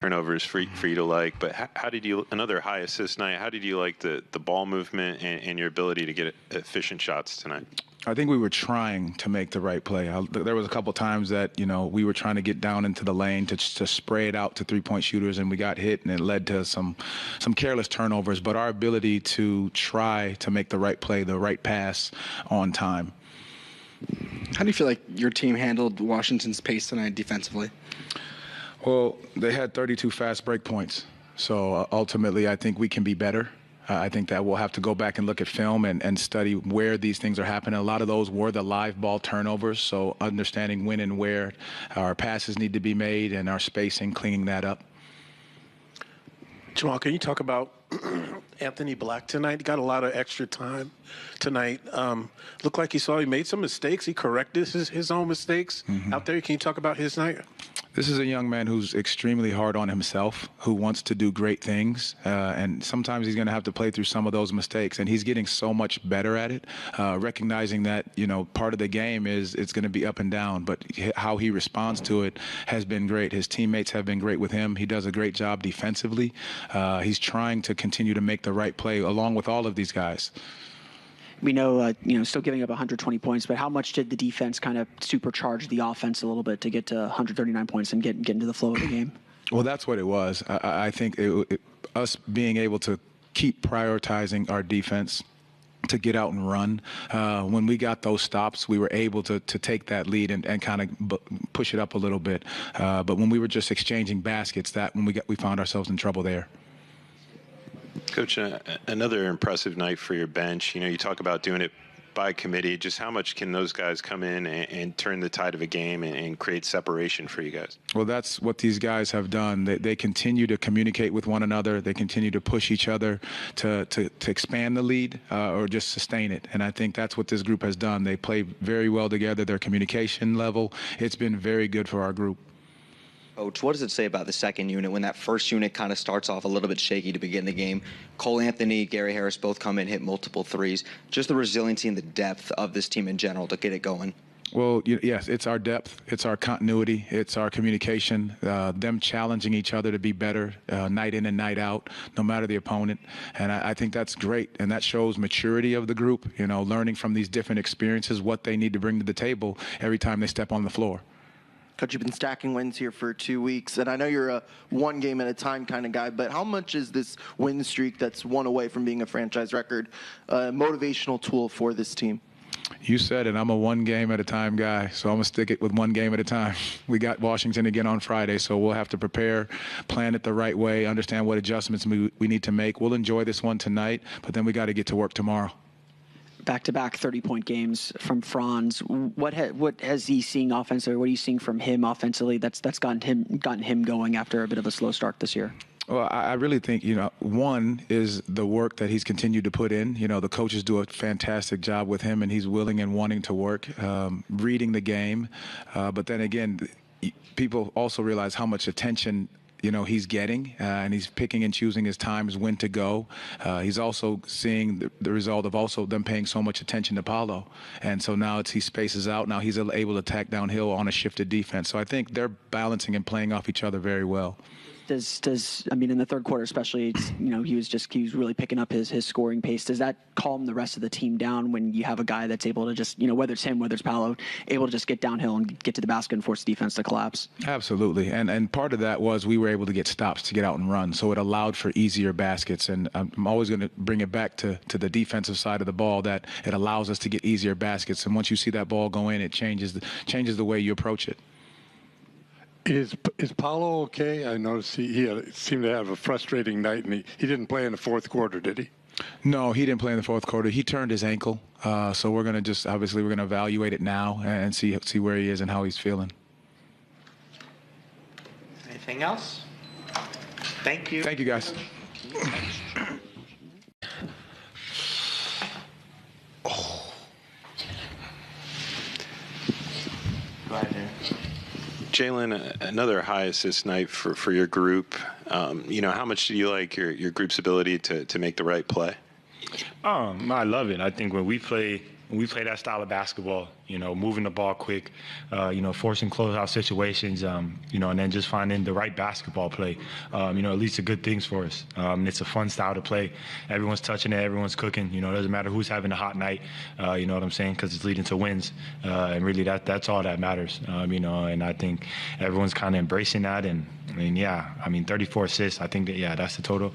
turnovers for you to like, but how did you, another high assist night, how did you like the ball movement and your ability to get efficient shots tonight? I think we were trying to make the right play. There was a couple times that, we were trying to get down into the lane to spray it out to three-point shooters, and we got hit, and it led to some careless turnovers. But our ability to try to make the right play, the right pass on time. How do you feel like your team handled Washington's pace tonight defensively? Well, they had 32 fast break points. So ultimately, I think we can be better. I think that we'll have to go back and look at film and study where these things are happening. A lot of those were the live ball turnovers, so understanding when and where our passes need to be made and our spacing, cleaning that up. Jamal, can you talk about Anthony Black tonight? He got a lot of extra time tonight. Looked like he made some mistakes. He corrected his own mistakes out there. Can you talk about his night? This is a young man who's extremely hard on himself, who wants to do great things, and sometimes he's going to have to play through some of those mistakes, and he's getting so much better at it, recognizing that, part of the game is it's going to be up and down, but how he responds to it has been great. His teammates have been great with him. He does a great job defensively. He's trying to continue to make the right play along with all of these guys. We know, still giving up 120 points, but how much did the defense kind of supercharge the offense a little bit to get to 139 points and get into the flow of the game? Well, that's what it was. I think us being able to keep prioritizing our defense, to get out and run. When we got those stops, we were able to take that lead and kind of push it up a little bit. But when we were just exchanging baskets, we found ourselves in trouble there. Coach, another impressive night for your bench. You talk about doing it by committee. Just how much can those guys come in and turn the tide of a game and create separation for you guys? Well, that's what these guys have done. They continue to communicate with one another. They continue to push each other to expand the lead or just sustain it. And I think that's what this group has done. They play very well together. Their communication level, it's been very good for our group. Coach, what does it say about the second unit when that first unit kind of starts off a little bit shaky to begin the game? Cole Anthony, Gary Harris both come in, hit multiple threes. Just the resiliency and the depth of this team in general to get it going. Well, yes, it's our depth, it's our continuity, it's our communication, them challenging each other to be better night in and night out, no matter the opponent. And I think that's great, and that shows maturity of the group, learning from these different experiences, what they need to bring to the table every time they step on the floor. Coach, you've been stacking wins here for 2 weeks, and I know you're a one game at a time kind of guy, but how much is this win streak that's one away from being a franchise record a motivational tool for this team? You said it. I'm a one game at a time guy, so I'm going to stick it with one game at a time. We got Washington again on Friday, so we'll have to prepare, plan it the right way, understand what adjustments we need to make. We'll enjoy this one tonight, but then we got to get to work tomorrow. Back-to-back 30-point games from Franz. What has he seen offensively? What are you seeing from him offensively that's gotten him going after a bit of a slow start this year? Well, I really think, one is the work that he's continued to put in. The coaches do a fantastic job with him, and he's willing and wanting to work, reading the game. But then again, people also realize how much attention he's getting, and he's picking and choosing his times when to go. He's also seeing the result of also them paying so much attention to Paolo. And so now he spaces out. Now he's able to attack downhill on a shifted defense. So I think they're balancing and playing off each other very well. In the third quarter especially, he was really picking up his scoring pace. Does that calm the rest of the team down when you have a guy that's able to just, whether it's him, whether it's Paolo, able to just get downhill and get to the basket and force the defense to collapse? Absolutely. And part of that was we were able to get stops to get out and run. So it allowed for easier baskets. And I'm always going to bring it back to the defensive side of the ball, that it allows us to get easier baskets. And once you see that ball go in, it changes the way you approach it. Is Paolo okay? I noticed he seemed to have a frustrating night, and he didn't play in the fourth quarter, did he? No, he didn't play in the fourth quarter. He turned his ankle, so we're going to obviously evaluate it now and see where he is and how he's feeling. Anything else? Thank you. Thank you, guys. Go ahead, Darren. Jalen, another high assist night for your group. How much do you like your group's ability to make the right play? I love it. I think when we play when we play that style of basketball, moving the ball quick, forcing closeout situations, and then just finding the right basketball play, it leads to good things for us. It's a fun style to play. Everyone's touching it, everyone's cooking. It doesn't matter who's having a hot night, you know what I'm saying, because it's leading to wins. And really that's all that matters, and I think everyone's kind of embracing that. And 34 assists, I think that's the total.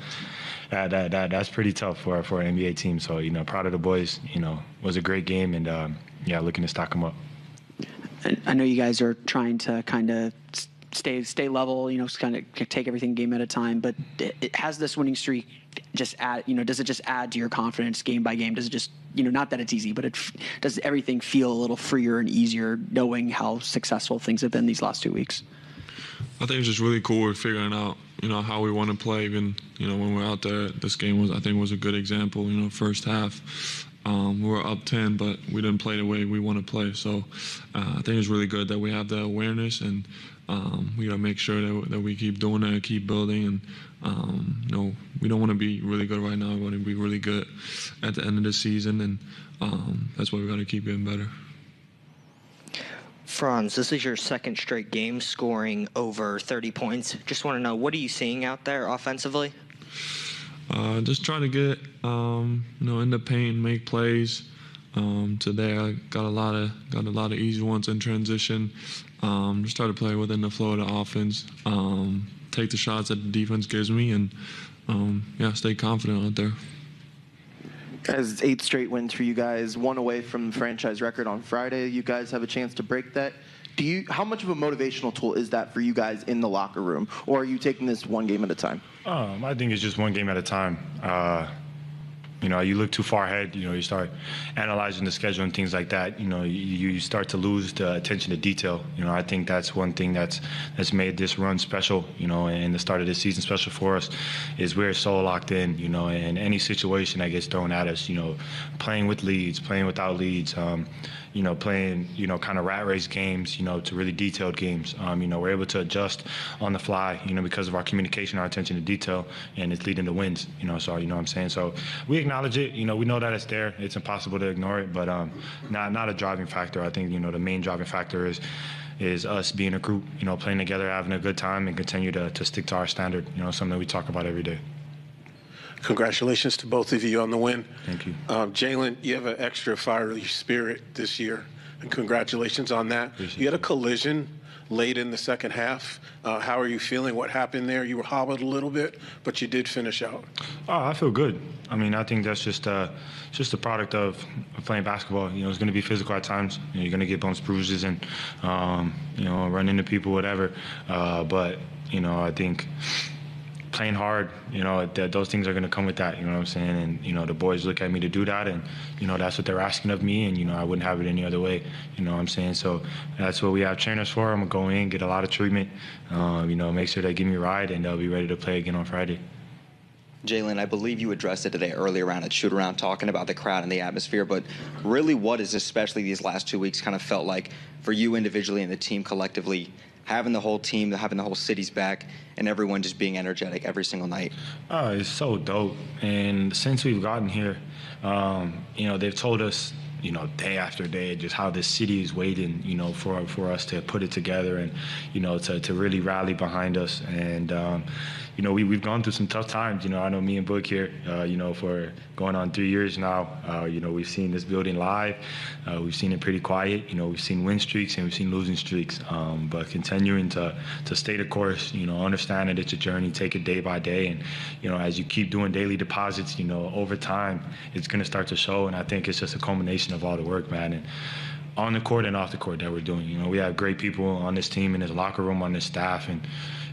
That's pretty tough for an NBA team. So, proud of the boys. Was a great game, and looking to stock them up. I know you guys are trying to kind of stay level, kind of take everything game at a time. But it has this winning streak just add, does it just add to your confidence game by game? Does it just, not that it's easy, but does everything feel a little freer and easier knowing how successful things have been these last 2 weeks? I think it's just really cool. We're figuring out, how we want to play. Even, when we're out there, this game was a good example. First half, we were up 10, but we didn't play the way we want to play. So I think it's really good that we have that awareness, and we got to make sure that we keep doing that, keep building. And, we don't want to be really good right now. We want to be really good at the end of the season, and that's why we got to keep getting better. Franz, this is your second straight game scoring over 30 points. Just want to know, what are you seeing out there offensively? Just trying to get, in the paint, make plays. Today I got a lot of easy ones in transition. Just try to play within the flow of the offense. Take the shots that the defense gives me, and stay confident out there. Guys, 8 straight wins for you guys, 1 away from the franchise record on Friday. You guys have a chance to break that. How much of a motivational tool is that for you guys in the locker room, or are you taking this one game at a time? I think it's just one game at a time. You look too far ahead, you start analyzing the schedule and things like that. You start to lose the attention to detail. I think that's one thing that's made this run special, and the start of this season special for us, is we're so locked in, and any situation that gets thrown at us, playing with leads, playing without leads, playing, kind of rat race games, to really detailed games. We're able to adjust on the fly, because of our communication, our attention to detail, and it's leading to wins, so, what I'm saying? So we acknowledge it, we know that it's there. It's impossible to ignore it, but not a driving factor. I think, the main driving factor is us being a group, playing together, having a good time, and continue to stick to our standard, something that we talk about every day. Congratulations to both of you on the win. Thank you. Jalen, you have an extra fiery spirit this year, and congratulations on that. Appreciate you had a collision late in the second half. How are you feeling? What happened there? You were hobbled a little bit, but you did finish out. Oh, I feel good. I think that's just a product of playing basketball. It's going to be physical at times. You're going to get bumps, bruises, and run into people, whatever. But I think playing hard, those things are going to come with that, you know what I'm saying? And, the boys look at me to do that, and, that's what they're asking of me, and, I wouldn't have it any other way, you know what I'm saying? So that's what we have trainers for. I'm going to go in, get a lot of treatment, make sure they give me a ride, and they'll be ready to play again on Friday. Jalen, I believe you addressed it today earlier around at shoot-around, talking about the crowd and the atmosphere, but really what has especially these last 2 weeks kind of felt like for you individually and the team collectively, having the whole team, having the whole city's back, and everyone just being energetic every single night? Oh, it's so dope. And since we've gotten here, they've told us, day after day, just how this city is waiting, for us to put it together and, to really rally behind us. And, we've gone through some tough times. I know me and Book here, for going on 3 years now, we've seen this building live. We've seen it pretty quiet. We've seen win streaks and we've seen losing streaks. But continuing to stay the course, understand that it's a journey, take it day by day. And, as you keep doing daily deposits, over time, it's going to start to show. And I think it's just a culmination of all the work, man. And on the court and off the court that we're doing. We have great people on this team, in this locker room, on this staff, and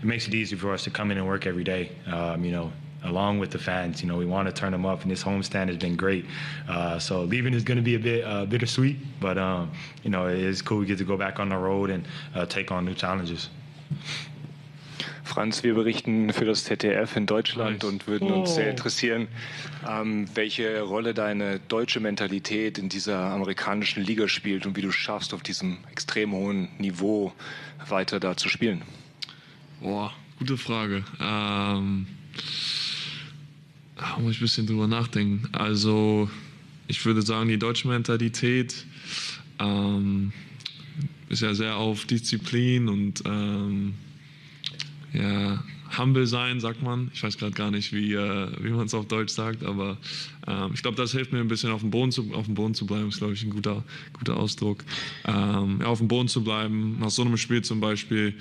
it makes it easy for us to come in and work every day, along with the fans. We want to turn them up, and this homestand has been great. So leaving is going to be a bit bittersweet, but, it is cool. We get to go back on the road and take on new challenges. Franz, wir berichten für das ZDF in Deutschland und würden uns sehr interessieren, welche Rolle deine deutsche Mentalität in dieser amerikanischen Liga spielt und wie du es schaffst, auf diesem extrem hohen Niveau weiter da zu spielen. Boah, gute Frage. Da muss ich ein bisschen drüber nachdenken. Also, Ich würde sagen, die deutsche Mentalität ist ja sehr auf Disziplin und ja, humble sein, sagt man. Ich weiß gerade gar nicht, wie man es auf Deutsch sagt, aber ich glaube, das hilft mir ein bisschen auf dem Boden zu bleiben, ist, glaube ich, ein guter Ausdruck. Ja, auf dem Boden zu bleiben, nach so einem Spiel zum Beispiel,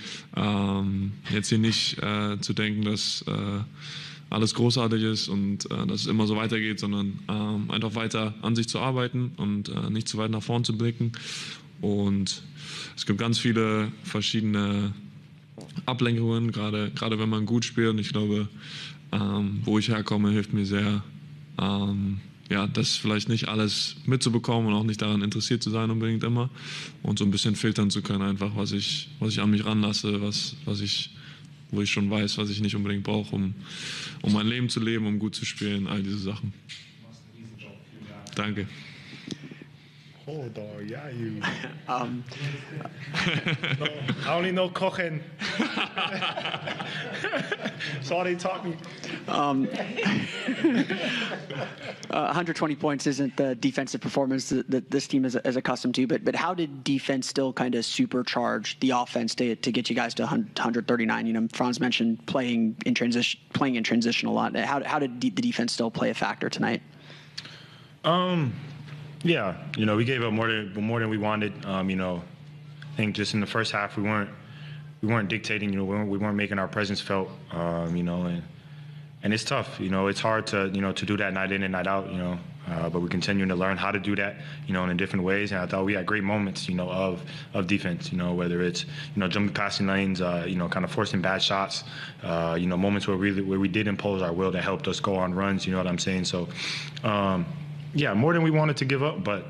jetzt hier nicht zu denken, dass alles großartig ist und dass es immer so weitergeht, sondern einfach weiter an sich zu arbeiten und nicht zu weit nach vorn zu blicken. Und es gibt ganz viele verschiedene Ablenkungen, gerade wenn man gut spielt. Und ich glaube, wo ich herkomme, hilft mir sehr, ja, das vielleicht nicht alles mitzubekommen und auch nicht daran interessiert zu sein unbedingt immer. Und so ein bisschen filtern zu können, einfach, was ich an mich ranlasse, wo ich schon weiß, was ich nicht unbedingt brauche, um mein Leben zu leben, um gut zu spielen, all diese Sachen. Danke. Hold on, yeah, you. No, I only know kochen. Sorry, taught me. 120 points isn't the defensive performance that this team is accustomed to, but how did defense still kind of supercharge the offense to get you guys to 139? You know, Franz mentioned playing in transition a lot. How did the defense still play a factor tonight? Yeah, you know, we gave up more than we wanted. You know, I think just in the first half we weren't dictating. You know, we weren't making our presence felt. You know, and it's tough. You know, it's hard to do that night in and night out. You know, but we're continuing to learn how to do that. You know, in different ways. And I thought we had great moments. You know, of defense. You know, whether it's jumping passing lanes. You know, kind of forcing bad shots. You know, moments where we did impose our will that helped us go on runs. You know what I'm saying? So. Yeah, more than we wanted to give up, but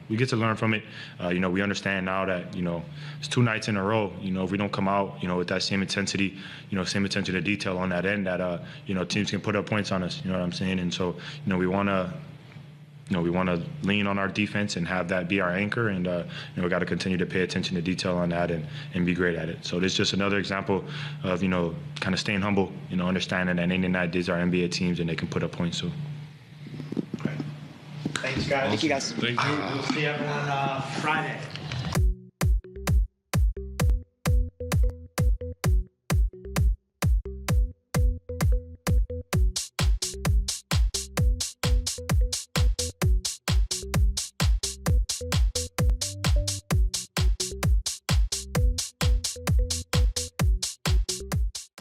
we get to learn from it. We understand now that it's 2 nights in a row. If we don't come out, with that same intensity, same attention to detail on that end, that teams can put up points on us. You know what I'm saying? And so, we want to lean on our defense and have that be our anchor, and we got to continue to pay attention to detail on that and be great at it. So this is just another example of kind of staying humble, understanding that any night these are NBA teams and they can put up points. So. Thanks, guys. Thank you, guys. Thank you. We'll see everyone Friday.